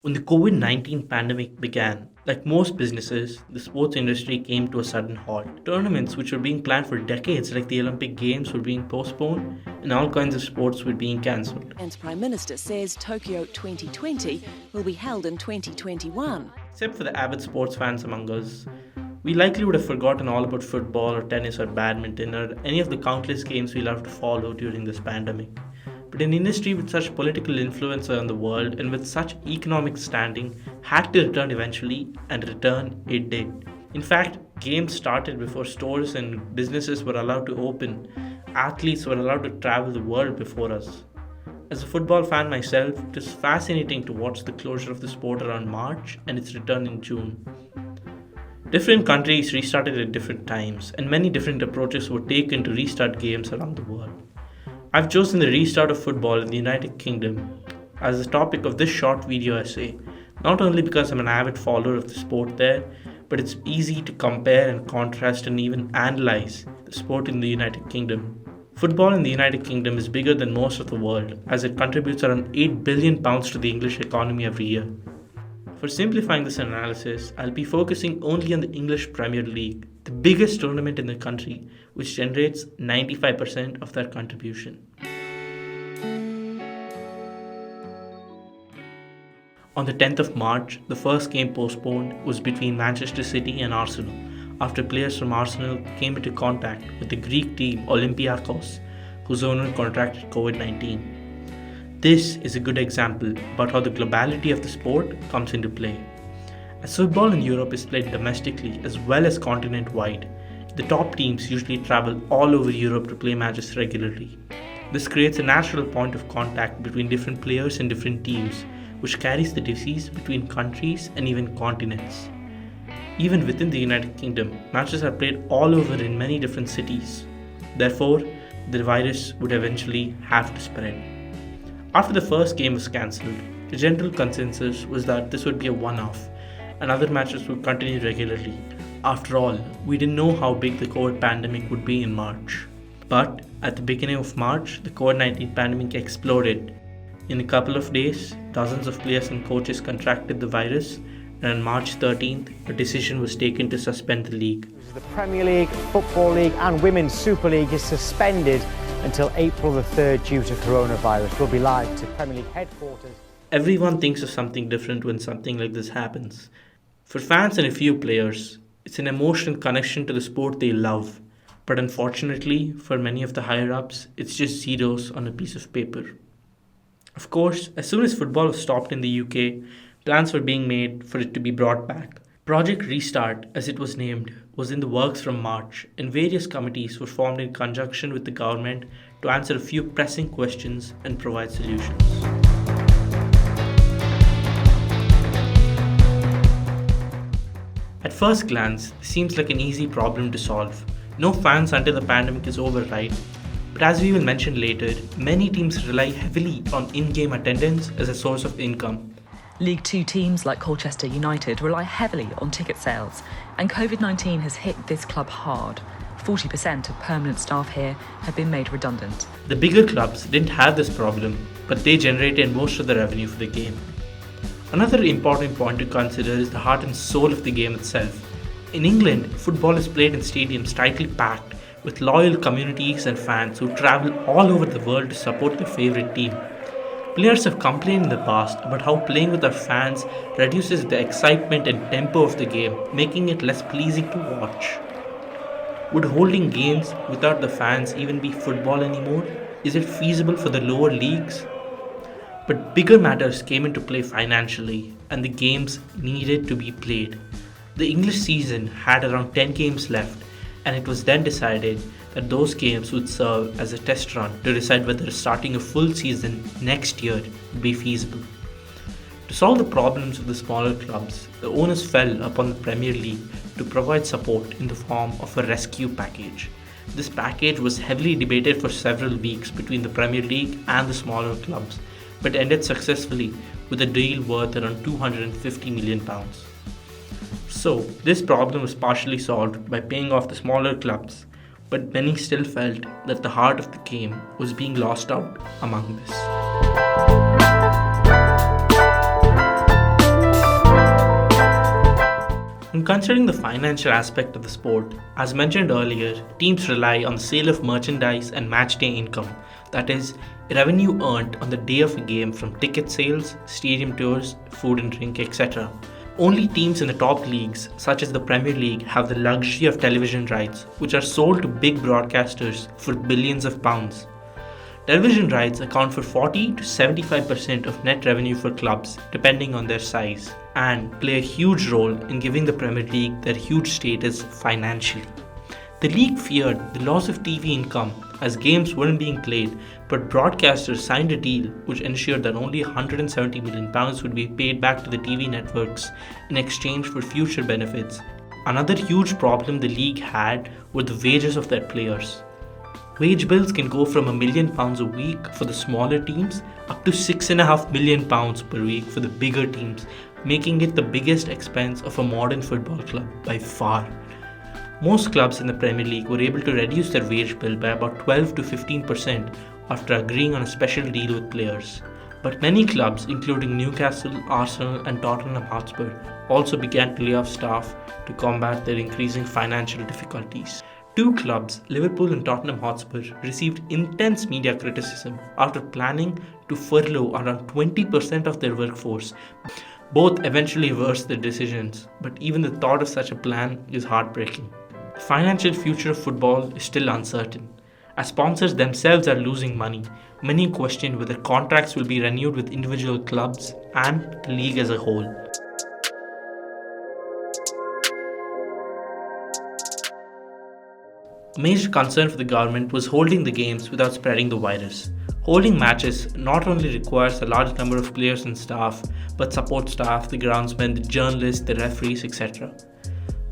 When the COVID 19 pandemic began, like most businesses, the sports industry came to a sudden halt. Tournaments which were being planned for decades, like the Olympic Games, were being postponed, and all kinds of sports were being cancelled. And Prime Minister says Tokyo 2020 will be held in 2021. Except for the avid sports fans among us, we likely would have forgotten all about football or tennis or badminton or any of the countless games we loved to follow during this pandemic. But an industry with such political influence around the world and with such economic standing had to return eventually, and return it did. In fact, games started before stores and businesses were allowed to open. Athletes were allowed to travel the world before us. As a football fan myself, it is fascinating to watch the closure of the sport around March and its return in June. Different countries restarted at different times, and many different approaches were taken to restart games around the world. I've chosen the restart of football in the United Kingdom as the topic of this short video essay, not only because I'm an avid follower of the sport there, but it's easy to compare and contrast and even analyze the sport in the United Kingdom. Football in the United Kingdom is bigger than most of the world, as it contributes around £8 billion to the English economy every year. For simplifying this analysis, I'll be focusing only on the English Premier League, the biggest tournament in the country, which generates 95% of that contribution. On the 10th of March, the first game postponed was between Manchester City and Arsenal, after players from Arsenal came into contact with the Greek team Olympiacos, whose owner contracted COVID-19. This is a good example about how the globality of the sport comes into play. As football in Europe is played domestically as well as continent-wide, the top teams usually travel all over Europe to play matches regularly. This creates a natural point of contact between different players and different teams, which carries the disease between countries and even continents. Even within the United Kingdom, matches are played all over in many different cities. Therefore, the virus would eventually have to spread. After the first game was cancelled, the general consensus was that this would be a one-off and other matches would continue regularly. After all, we didn't know how big the COVID pandemic would be in March. But at the beginning of March, the COVID-19 pandemic exploded. In a couple of days, dozens of players and coaches contracted the virus, and on March 13th, a decision was taken to suspend the league. The Premier League, Football League and Women's Super League is suspended until April the 3rd due to coronavirus. We'll be live to Premier League headquarters. Everyone thinks of something different when something like this happens. For fans and a few players, it's an emotional connection to the sport they love. But unfortunately, for many of the higher-ups, it's just zeros on a piece of paper. Of course, as soon as football was stopped in the UK, plans were being made for it to be brought back. Project Restart, as it was named, was in the works from March, and various committees were formed in conjunction with the government to answer a few pressing questions and provide solutions. At first glance, this seems like an easy problem to solve. No fans until the pandemic is over, right? But as we will mention later, many teams rely heavily on in-game attendance as a source of income. League Two teams like Colchester United rely heavily on ticket sales, and COVID-19 has hit this club hard. 40% of permanent staff here have been made redundant. The bigger clubs didn't have this problem, but they generated most of the revenue for the game. Another important point to consider is the heart and soul of the game itself. In England, football is played in stadiums tightly packed, with loyal communities and fans who travel all over the world to support their favourite team. Players have complained in the past about how playing with our fans reduces the excitement and tempo of the game, making it less pleasing to watch. Would holding games without the fans even be football anymore? Is it feasible for the lower leagues? But bigger matters came into play financially, and the games needed to be played. The English season had around 10 games left, and it was then decided that those games would serve as a test run to decide whether starting a full season next year would be feasible. To solve the problems of the smaller clubs, the owners fell upon the Premier League to provide support in the form of a rescue package. This package was heavily debated for several weeks between the Premier League and the smaller clubs, but ended successfully with a deal worth around £250 million. So, this problem was partially solved by paying off the smaller clubs, but many still felt that the heart of the game was being lost out among this. When considering the financial aspect of the sport, as mentioned earlier, teams rely on the sale of merchandise and matchday income, that is, revenue earned on the day of a game from ticket sales, stadium tours, food and drink, etc. Only teams in the top leagues, such as the Premier League, have the luxury of television rights, which are sold to big broadcasters for billions of pounds. Television rights account for 40 to 75% of net revenue for clubs, depending on their size, and play a huge role in giving the Premier League their huge status financially. The league feared the loss of TV income as games weren't being played, but broadcasters signed a deal which ensured that only £170 million would be paid back to the TV networks in exchange for future benefits. Another huge problem the league had were the wages of their players. Wage bills can go from £1 million a week for the smaller teams up to £6.5 million per week for the bigger teams, making it the biggest expense of a modern football club by far. Most clubs in the Premier League were able to reduce their wage bill by about 12 to 15% after agreeing on a special deal with players. But many clubs, including Newcastle, Arsenal and Tottenham Hotspur, also began to lay off staff to combat their increasing financial difficulties. Two clubs, Liverpool and Tottenham Hotspur, received intense media criticism after planning to furlough around 20% of their workforce. Both eventually reversed their decisions, but even the thought of such a plan is heartbreaking. The financial future of football is still uncertain. As sponsors themselves are losing money, many question whether contracts will be renewed with individual clubs and the league as a whole. A major concern for the government was holding the games without spreading the virus. Holding matches not only requires a large number of players and staff, but support staff, the groundsmen, the journalists, the referees, etc.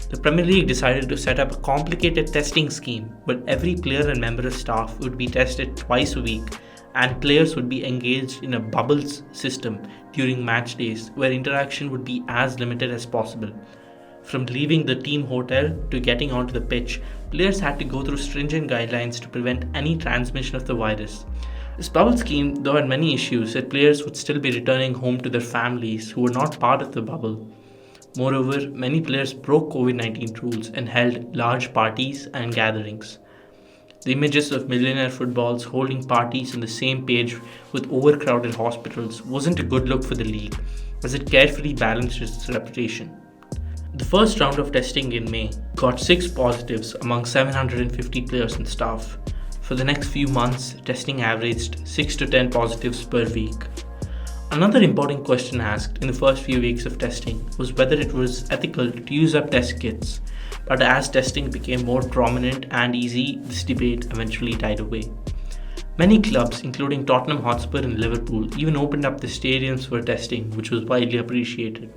The Premier League decided to set up a complicated testing scheme where every player and member of staff would be tested twice a week, and players would be engaged in a bubbles system during match days where interaction would be as limited as possible. From leaving the team hotel to getting onto the pitch, players had to go through stringent guidelines to prevent any transmission of the virus. This bubble scheme, though had many issues, said players would still be returning home to their families who were not part of the bubble. Moreover, many players broke COVID-19 rules and held large parties and gatherings. The images of millionaire footballs holding parties on the same page with overcrowded hospitals wasn't a good look for the league, as it carefully balanced its reputation. The first round of testing in May got 6 positives among 750 players and staff. For the next few months, testing averaged 6 to 10 positives per week. Another important question asked in the first few weeks of testing was whether it was ethical to use up test kits, but as testing became more prominent and easy, this debate eventually died away. Many clubs, including Tottenham Hotspur and Liverpool, even opened up the stadiums for testing, which was widely appreciated.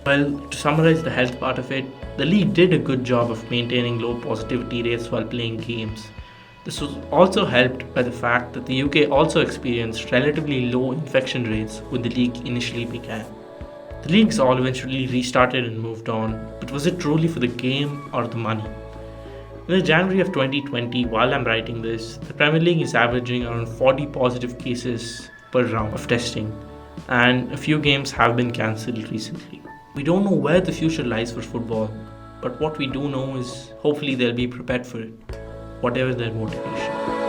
Well, to summarize the health part of it, the league did a good job of maintaining low positivity rates while playing games. This was also helped by the fact that the UK also experienced relatively low infection rates when the league initially began. The leagues all eventually restarted and moved on, but was it truly for the game or the money? In the January of 2020, while I'm writing this, the Premier League is averaging around 40 positive cases per round of testing, and a few games have been cancelled recently. We don't know where the future lies for football, but what we do know is hopefully they'll be prepared for it, whatever their motivation.